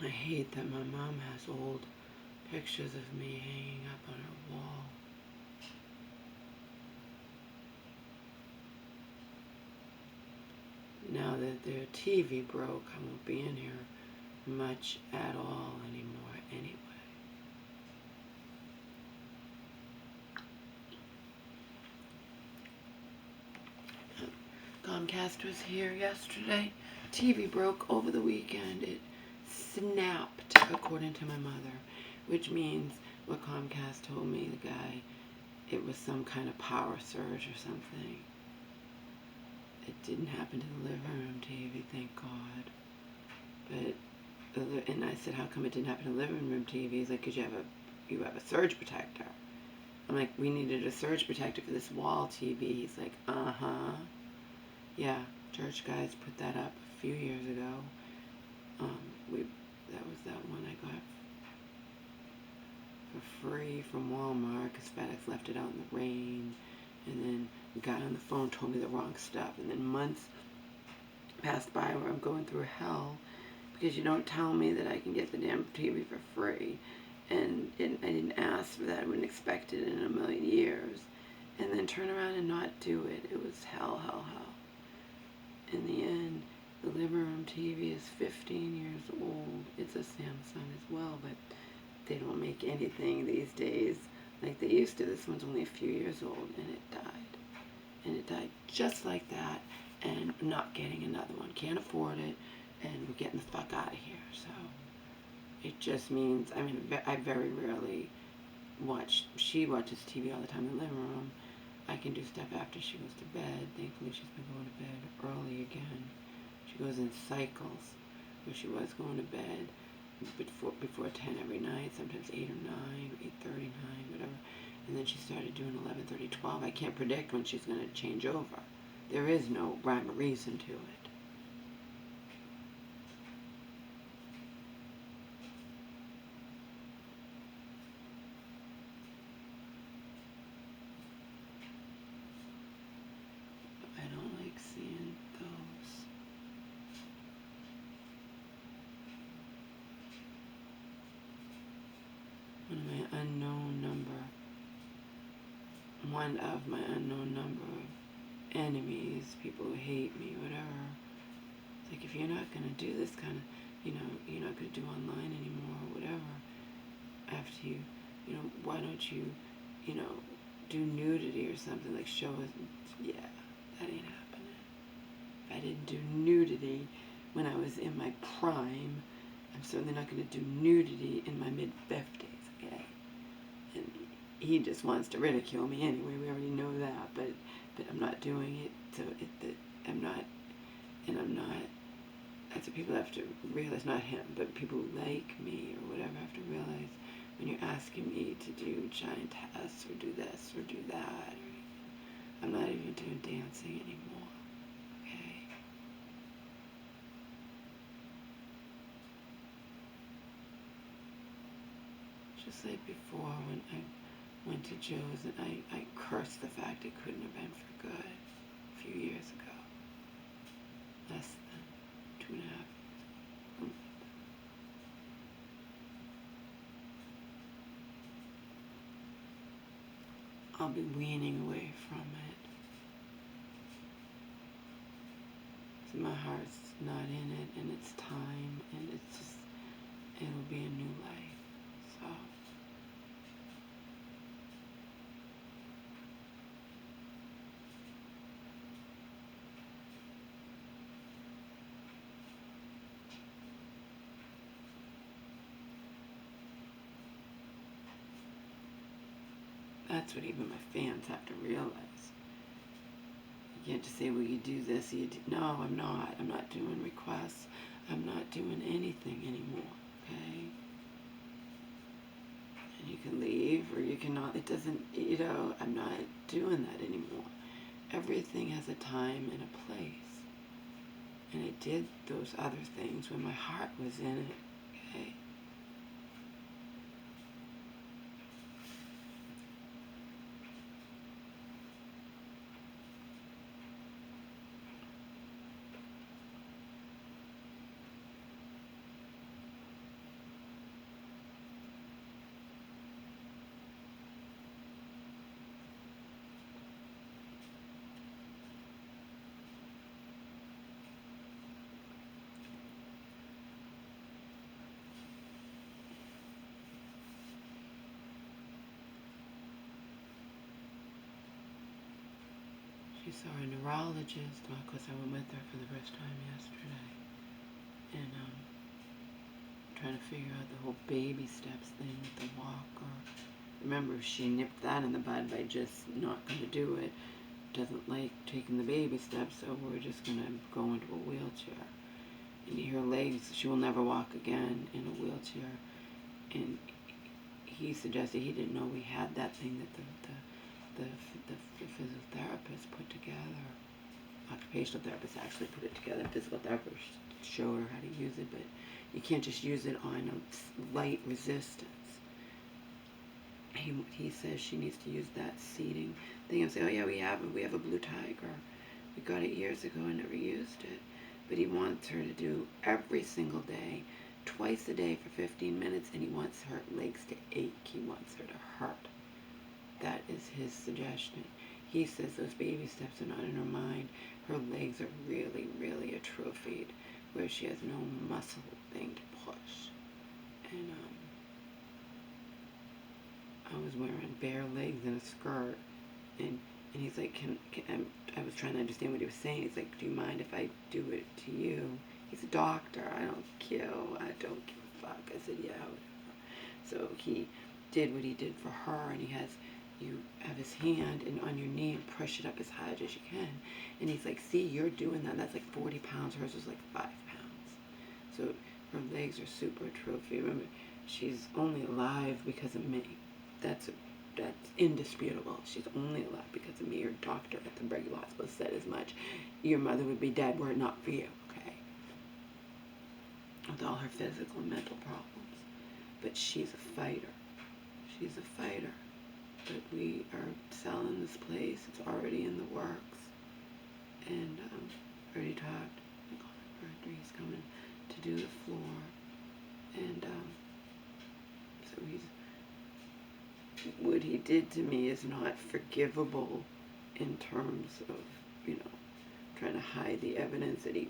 I hate that my mom has old pictures of me hanging up on her wall. Now that their TV broke, I won't be in here much at all anymore anyway. Comcast was here yesterday. TV broke over the weekend. It snapped, according to my mother, which means what Comcast told me, the guy, it was some kind of power surge or something. It didn't happen to the living room TV, thank God. But, and I said, how come it didn't happen to the living room TV? He's like, because you have a surge protector. I'm like, we needed a surge protector for this wall TV. He's like, uh-huh. Yeah, church guys put that up a few years ago. That was that one I got for free from Walmart because FedEx left it out in the rain. And then the guy on the phone told me the wrong stuff. And then months passed by where I'm going through hell because you don't tell me that I can get the damn TV for free. And I didn't ask for that. I wouldn't expect it in a million years. And then turn around and not do it. It was hell, hell, hell. In the end, the living room TV is 15 years old. It's a Samsung as well, but they don't make anything these days like they used to. This one's only a few years old, and it died. And it died just like that, and I'm not getting another one. Can't afford it, and we're getting the fuck out of here. So it just means, I mean, I very rarely watch. She watches TV all the time in the living room. I can do stuff after she goes to bed. Thankfully, she's been going to bed early again. She goes in cycles where she was going to bed before 10 every night, sometimes 8 or 9, 8:30, 9, whatever. And then she started doing 11:30, 12. I can't predict when she's going to change over. There is no rhyme or reason to it. I don't like seeing those. One of my unknown number of enemies, people who hate me, whatever. It's like, if you're not going to do this kind of, you're not going to do online anymore or whatever, after why don't you, do nudity or something, like show us, yeah, that ain't happening. If I didn't do nudity when I was in my prime, I'm certainly not going to do nudity in my mid-50s, okay? And he just wants to ridicule me anyway, we already know that, but I'm not doing it, so I'm not, that's what people have to realize, not him, but people who like me or whatever have to realize when you're asking me to do giant tests or do this or do that, I'm not even doing dancing anymore, okay? Just like before when I went to Joe's and I cursed the fact it couldn't have been for good a few years ago. Less than 2.5 years. I'll be weaning away from it. So my heart's not in it, and it's time, and it'll be a new life. So that's what even my fans have to realize. You can't just say, well, you do this, you do. No, I'm not. I'm not doing requests. I'm not doing anything anymore, okay? And you can leave or you cannot. It doesn't, I'm not doing that anymore. Everything has a time and a place. And I did those other things when my heart was in it, okay? She saw a neurologist, because I went with her for the first time yesterday. And trying to figure out the whole baby steps thing with the walker. Remember, she nipped that in the bud by just not going to do it. Doesn't like taking the baby steps, so we're just going to go into a wheelchair. And her legs, she will never walk again in a wheelchair. And he suggested he didn't know we had that thing that the physical therapist put together. Occupational therapist actually put it together. Physical therapist showed her how to use it, but you can't just use it on a light resistance. He says she needs to use that seating thing. I'm saying, oh yeah, we have a Blue Tiger. We got it years ago and never used it. But he wants her to do every single day, twice a day for 15 minutes, and he wants her legs to ache. He wants her to hurt. That is his suggestion. He says those baby steps are not in her mind. Her legs are really, really atrophied, where she has no muscle thing to push. And I was wearing bare legs and a skirt, and he's like, I was trying to understand what he was saying. He's like, do you mind if I do it to you? He's a doctor. I don't kill. I don't give a fuck. I said, yeah, whatever. So he did what he did for her, and you have his hand and on your knee and push it up as high as you can. And he's like, see, you're doing that. That's like 40 pounds. Hers was like 5 pounds. So her legs are super atrophied. Remember, she's only alive because of me. That's indisputable. She's only alive because of me. Your doctor at the regular hospital said as much. Your mother would be dead were it not for you, okay? With all her physical and mental problems. But she's a fighter. She's a fighter. But we are selling this place. It's already in the works. And already talked. He's coming to do the floor. And so what he did to me is not forgivable in terms of, trying to hide the evidence that he,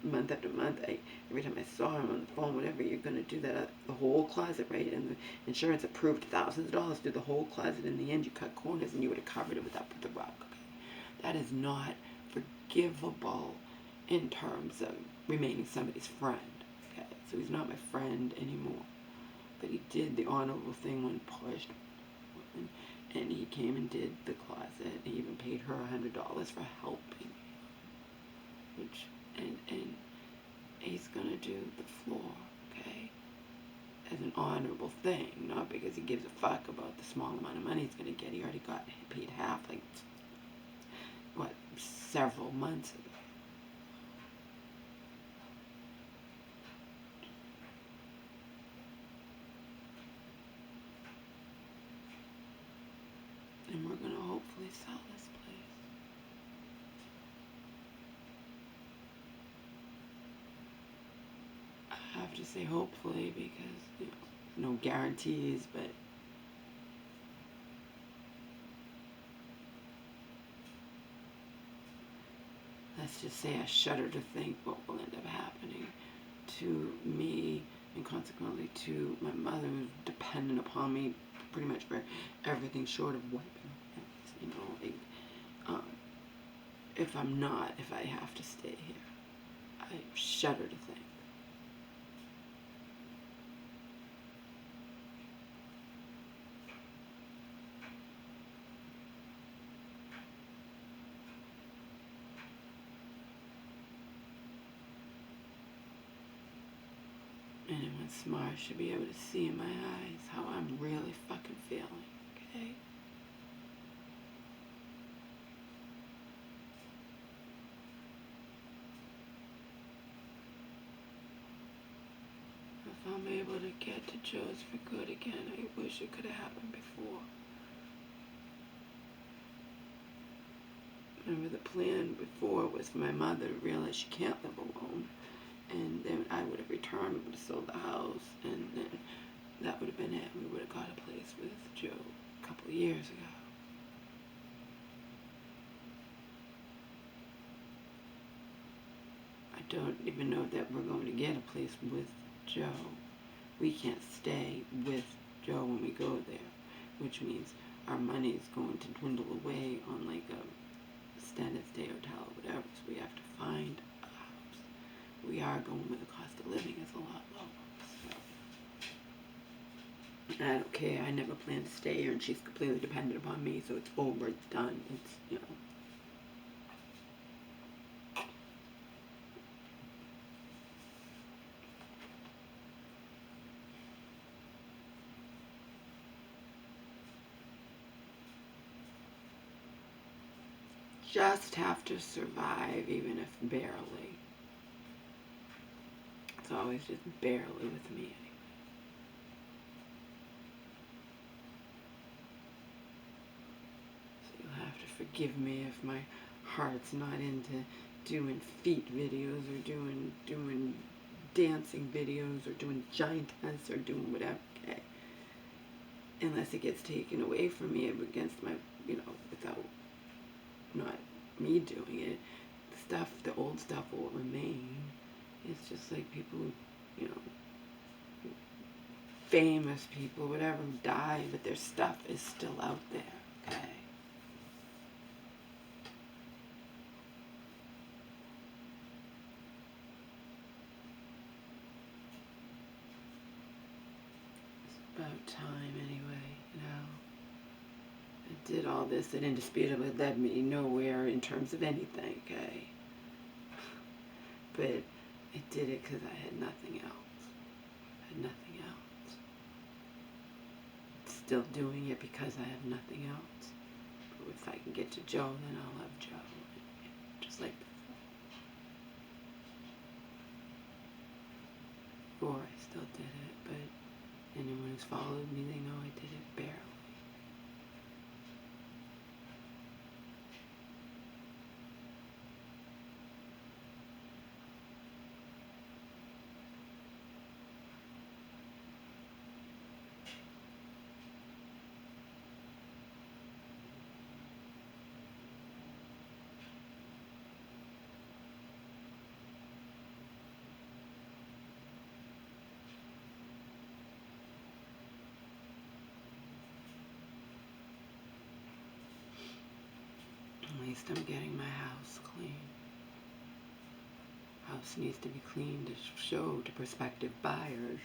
month after month, every time I saw him on the phone, whatever, you're going to do that, the whole closet, right? And the insurance approved thousands of dollars to do the whole closet. In the end, you cut corners and you would have covered it without the rug, okay? That is not forgivable in terms of remaining somebody's friend, okay? So he's not my friend anymore. But he did the honorable thing when pushed. And he came and did the closet. He even paid her $100 for helping. And he's gonna do the floor, okay? As an honorable thing, not because he gives a fuck about the small amount of money he's gonna get. He already got paid half, like, several months ago. And we're gonna hopefully sell this place. I have to say hopefully because, no guarantees, but let's just say I shudder to think what will end up happening to me and consequently to my mother, who's dependent upon me pretty much for everything short of wiping. If I have to stay here, I shudder to think. Anyone smart should be able to see in my eyes how I'm really fucking feeling, okay? If I'm able to get to Joe's for good again, I wish it could have happened before. Remember, the plan before was for my mother to realize she can't live alone. And then I would have returned, we would have sold the house, and then that would have been it. We would have got a place with Joe a couple of years ago. I don't even know that we're going to get a place with Joe. We can't stay with Joe when we go there, which means our money is going to dwindle away on like a extended going where the cost of living is a lot lower. So I don't care. I never plan to stay here, and she's completely dependent upon me, so it's over. It's done. It's, just have to survive, even if barely. It's always just barely with me anyway. So you'll have to forgive me if my heart's not into doing feet videos or doing dancing videos or doing giantess or doing whatever, okay? Unless it gets taken away from me against my, without not me doing it, the old stuff will remain. It's just like people, famous people, whatever, die, but their stuff is still out there, okay? It's about time anyway, I did all this that indisputably led me nowhere in terms of anything, okay? But I did it because I had nothing else. Still doing it because I have nothing else. But if I can get to Joe, then I'll have Joe. Just like before, I still did it, but anyone who's followed me, they know I did it barely. At least I'm getting my house clean. House needs to be clean to show to prospective buyers,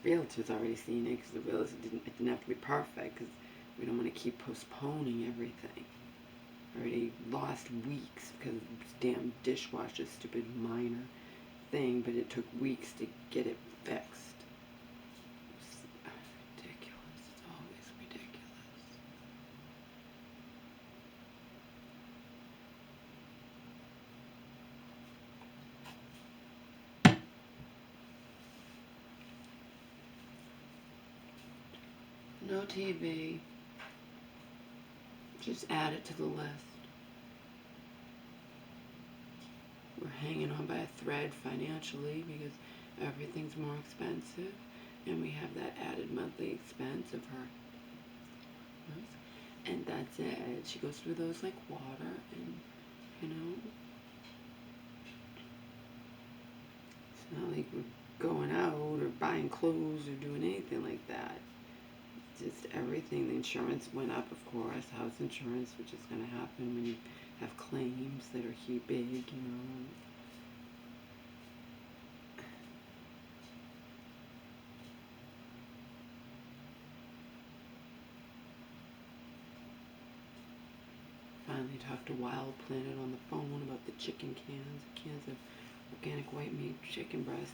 The realtor's already seen it because it didn't have to be perfect because we don't want to keep postponing everything. Already lost weeks because of this damn dishwasher, stupid minor thing, but it took weeks to get it fixed. It's ridiculous. It's always ridiculous. No TV. Just add it to the list. We're hanging on by a thread financially because everything's more expensive, and we have that added monthly expense of her. And that's it. She goes through those like water, and it's not like we're going out or buying clothes or doing anything like that. Just everything. The insurance went up, of course, house insurance, which is going to happen when you have claims that are big, Finally talked to Wild Planet on the phone about the chicken cans of organic white meat chicken breast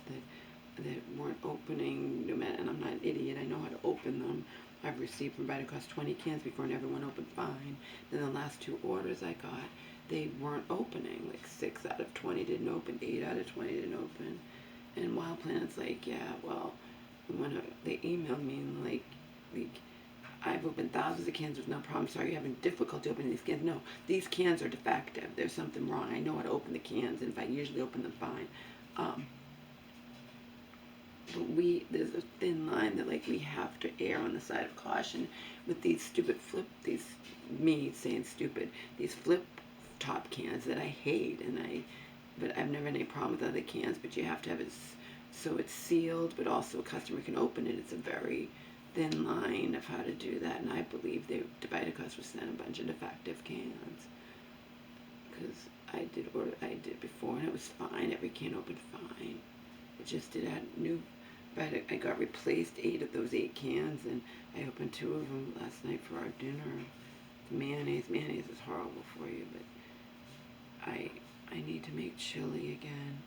that weren't opening, and I'm not an idiot, I know how to open them. I've received from right across 20 cans before, and everyone opened fine. Then the last 2 orders I got, they weren't opening. Like 6 out of 20 didn't open, 8 out of 20 didn't open. And Wild Planet's like, yeah, well, when they emailed me and like I've opened thousands of cans with no problem. Sorry, you're having difficulty opening these cans. No, these cans are defective. There's something wrong. I know how to open the cans, and if I usually open them fine. But there's a thin line that like we have to err on the side of caution with these stupid these flip top cans that I hate, but I've never had any problem with other cans, but you have to have it so it's sealed, but also a customer can open it. It's a very thin line of how to do that, and I believe Vitacost was sent a bunch of defective cans because I did before, and it was fine. Every can opened fine. It just did add new, but I got replaced 8 of those 8 cans, and I opened 2 of them last night for our dinner. The mayonnaise is horrible for you, but I need to make chili again.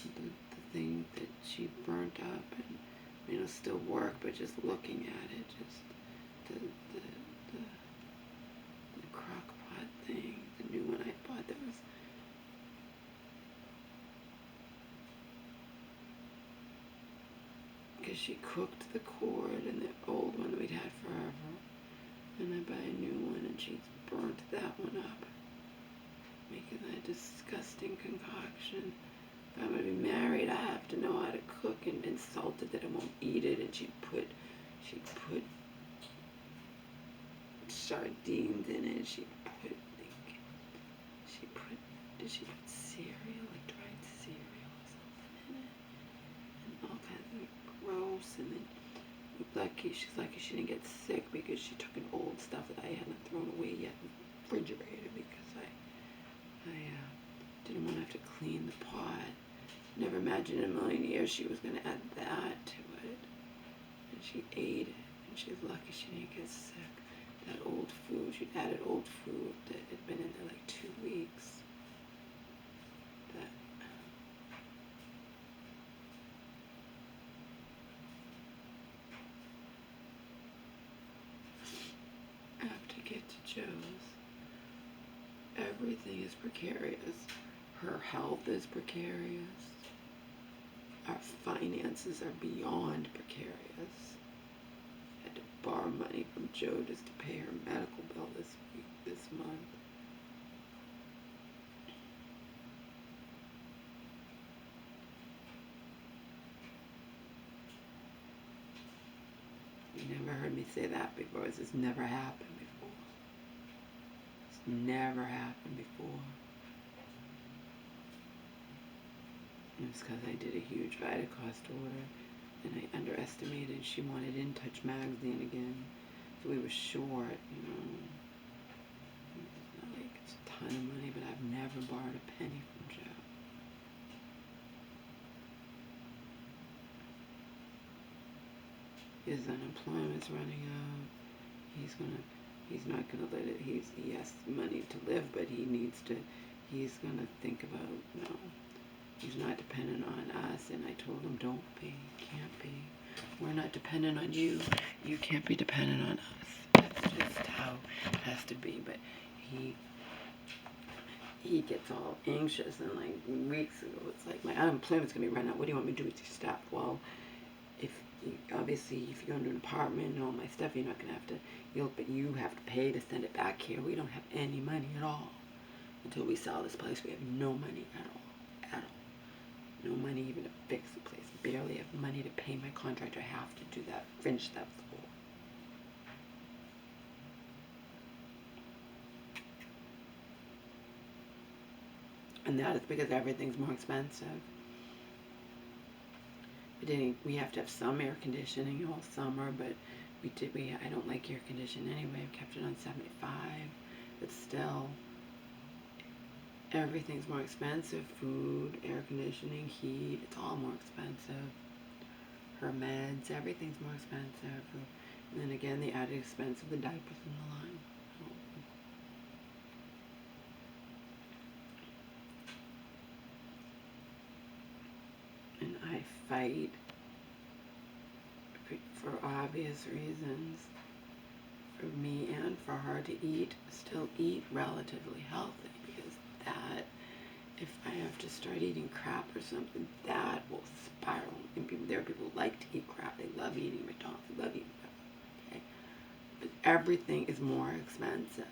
The thing that she burnt up, and it'll still work, but just looking at it, just the crock pot thing, the new one I bought, that was because she cooked the cord and the old one we'd had forever, and I buy a new one and she's burnt that one up, making that disgusting concoction. If I'm going to be married, I have to know how to cook, and been salted that I won't eat it, and she'd put sardines in it, did she put cereal, like dried cereal or something in it, and all kinds of gross, and then she's lucky she didn't get sick, because she took an old stuff that I hadn't thrown away yet in the refrigerator, because I didn't want to have to clean the pot. Never imagined in a million years she was going to add that to it. And she ate it, and she's lucky she didn't get sick. That old food, she'd added old food that had been in there like 2 weeks. I have to get to Joe's. Everything is precarious. Her health is precarious. Our finances are beyond precarious. I had to borrow money from Joe just to pay her medical bill this month. You never heard me say that before. This has never happened before. It's never happened before. It was because I did a huge Vitacost order, and I underestimated. She wanted In Touch magazine again, so we were short, you know. It's not like it's a ton of money, but I've never borrowed a penny from Joe. His unemployment's running out. He's not gonna let it. He has money to live, but he's gonna think about, no. He's not dependent on us, and I told him, don't be, can't be. We're not dependent on you. You can't be dependent on us. That's just how it has to be. But he gets all anxious, and like weeks ago, it's like, my unemployment's gonna be running out. What do you want me to do with your stuff? Well, obviously, if you go into an apartment and all my stuff, you're not gonna have to. But you have to pay to send it back here. We don't have any money at all until we sell this place. We have no money at all. No money even to fix the place. Barely have money to pay my contractor. I have to do that, finish that floor. And that is because everything's more expensive. We have to have some air conditioning all summer, but I don't like air conditioning anyway. I've kept it on 75, but still, everything's more expensive. Food, air conditioning, heat, it's all more expensive. Her meds, everything's more expensive. And then again, the added expense of the diapers and the line. And I fight, for obvious reasons, for me and for her to still eat relatively healthy, because that, if I have to start eating crap or something, that will spiral. And there are people who like to eat crap. They love eating McDonald's. They love eating crap. Okay? But everything is more expensive.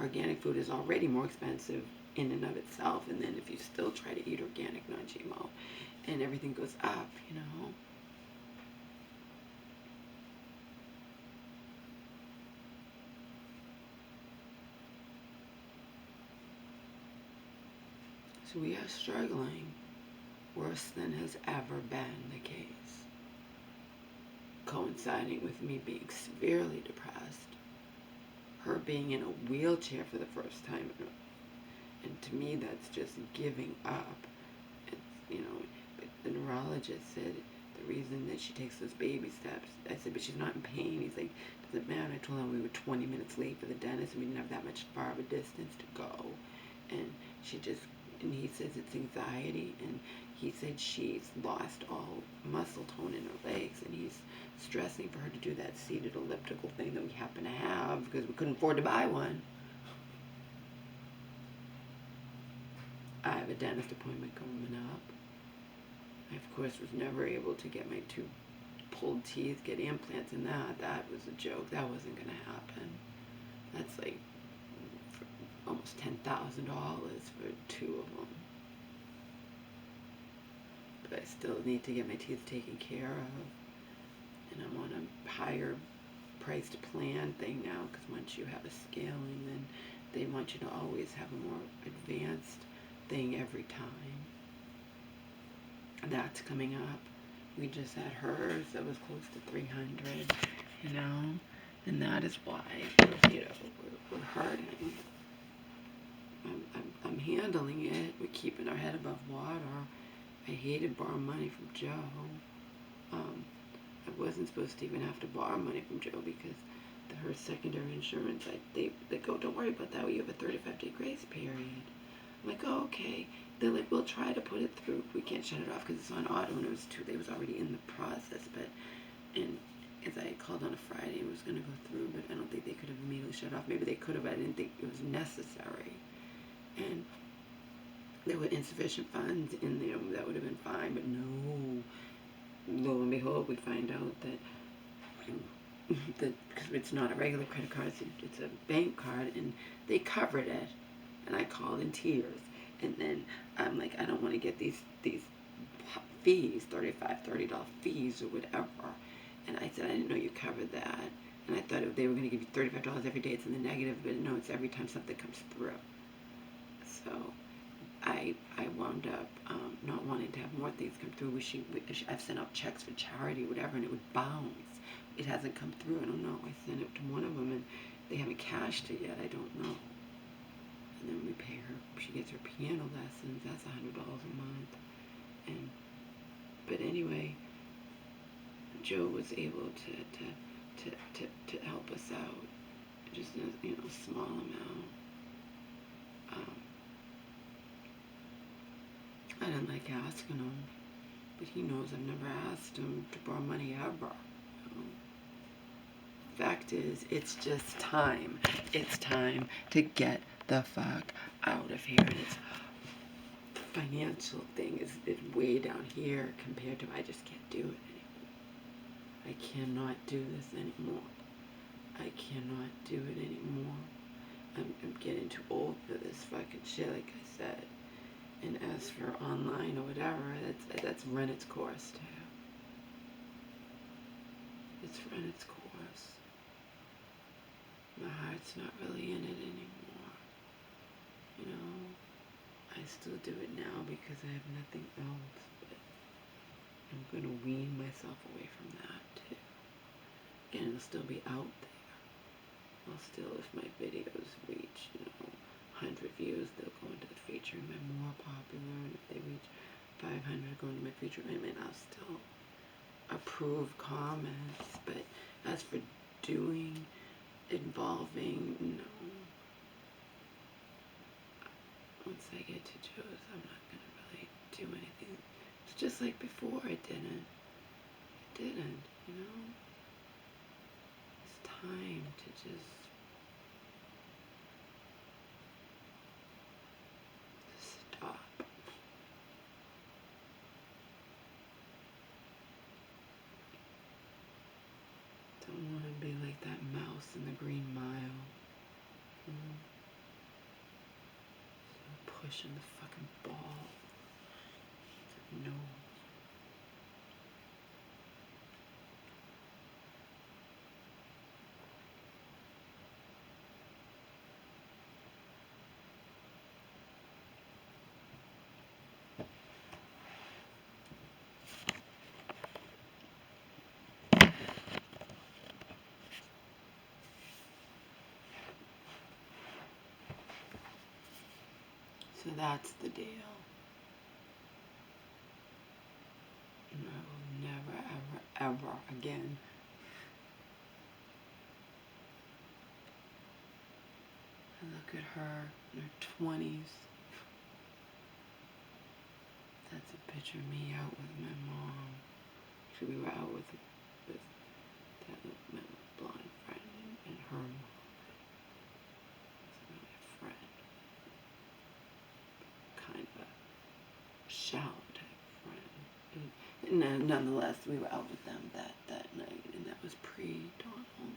Organic food is already more expensive in and of itself. And then if you still try to eat organic, non-GMO, and everything goes up, you know. So we are struggling worse than has ever been the case, coinciding with me being severely depressed, her being in a wheelchair for the first time, And to me, that's just giving up. It's, but the neurologist said the reason that she takes those baby steps, I said, but she's not in pain. He's like, doesn't matter. I told him we were 20 minutes late for the dentist and we didn't have that much far of a distance to go. And and he says it's anxiety, and he said she's lost all muscle tone in her legs, and he's stressing for her to do that seated elliptical thing that we happen to have because we couldn't afford to buy one. I have a dentist appointment coming up. I, of course, was never able to get my two pulled teeth, get implants in that. That was a joke. That wasn't going to happen. That's like almost $10,000 for two of them. But I still need to get my teeth taken care of. And I'm on a higher priced plan thing now, because once you have a scaling, then they want you to always have a more advanced thing every time. And that's coming up. We just had hers that was close to 300, and that is why, we're hurting. I'm handling it. We're keeping our head above water. I hated borrowing money from Joe. I wasn't supposed to even have to borrow money from Joe because her secondary insurance, they go, don't worry about that. You have a 35-day grace period. I'm like, oh, okay. They're like, we'll try to put it through. We can't shut it off because it's on auto, and it was already in the process. And as I called on a Friday, it was going to go through, but I don't think they could have immediately shut it off. Maybe they could have, but I didn't think it was necessary. And there were insufficient funds in there. That would have been fine, but no. Lo and behold, we find out that because it's not a regular credit card, it's a bank card, and they covered it. And I called in tears. And then I'm like, I don't want to get these fees, $30 fees or whatever. And I said, I didn't know you covered that. And I thought they were going to give you $35 every day. It's in the negative, but no, it's every time something comes through. So I wound up not wanting to have more things come through. I've sent out checks for charity, whatever, and it would bounce. It hasn't come through. I don't know. I sent it to one of them, and they haven't cashed it yet. I don't know. And then we pay her. She gets her piano lessons. That's $100 a month. But anyway, Joe was able to help us out, just in a small amount. I didn't like asking him, but he knows I've never asked him to borrow money ever. Fact is, it's just time. It's time to get the fuck out of here. And the financial thing is way down here compared to I just can't do it anymore. I cannot do this anymore. I cannot do it anymore. I'm getting too old for this fucking shit, like I said. And as for online or whatever, that's run its course too. It's run its course. My heart's not really in it anymore. I still do it now because I have nothing else, but I'm going to wean myself away from that too. And it'll still be out there. I'll still, if my videos reach, 100 views, they'll go into the featuring my more popular, and if they reach 500, go into my featuring, I'll still approve comments, but as for involving, no. Once I get to Joe's, I'm not going to really do anything. It's just like before, it didn't, It's time to just stop. Don't want to be like that mouse in the Green Mile. So pushing the fucking ball. No. So that's the deal. No, never, ever, ever again. I look at her in her 20s. That's a picture of me out with my mom. Actually, we were out with that my blonde friend and her mom. Wasn't really a friend. Kind of a shallow type friend. And nonetheless, we were out with them that night, and that was pre-Dawn Holden.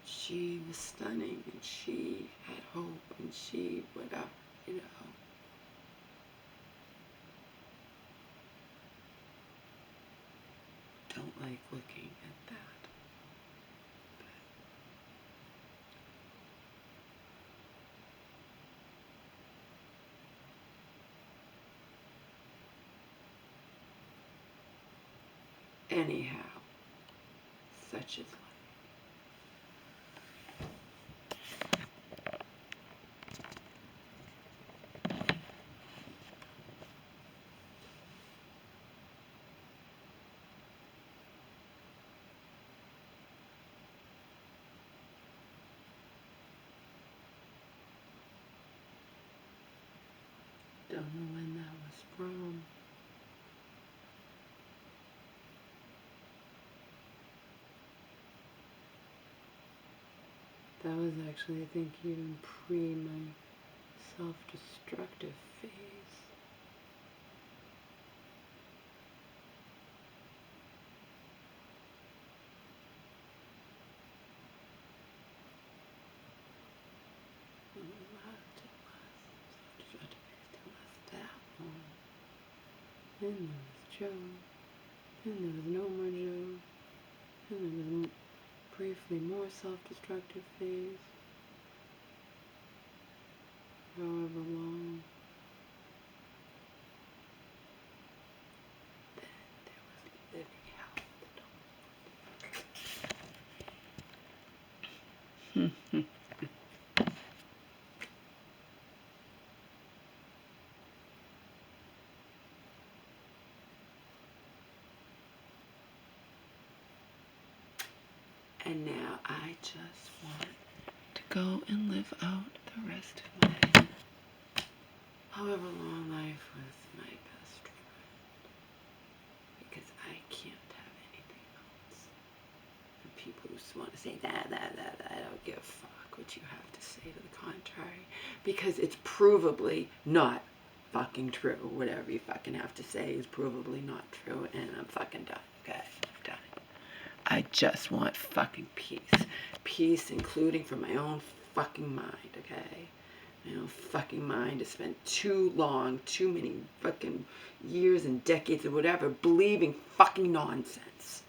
She was stunning, and she had hope, and she whatever, you know. Don't like looking at that. Anyhow, such is life. Don't know when that was from. That was actually, I think, even pre my self-destructive phase. Then there was Joe. Then there was no more Joe. Then there was briefly more self-destructive phase. However long. Then there was living hell. And now I just want to go and live out the rest of my however long life with my best friend. Because I can't have anything else. And people just want to say that, I don't give a fuck what you have to say to the contrary. Because it's provably not fucking true. Whatever you fucking have to say is provably not true. And I'm fucking done, okay? I'm done. I just want fucking peace. Peace, including for my own fucking mind, okay? My own fucking mind has spent too many fucking years and decades or whatever, believing fucking nonsense.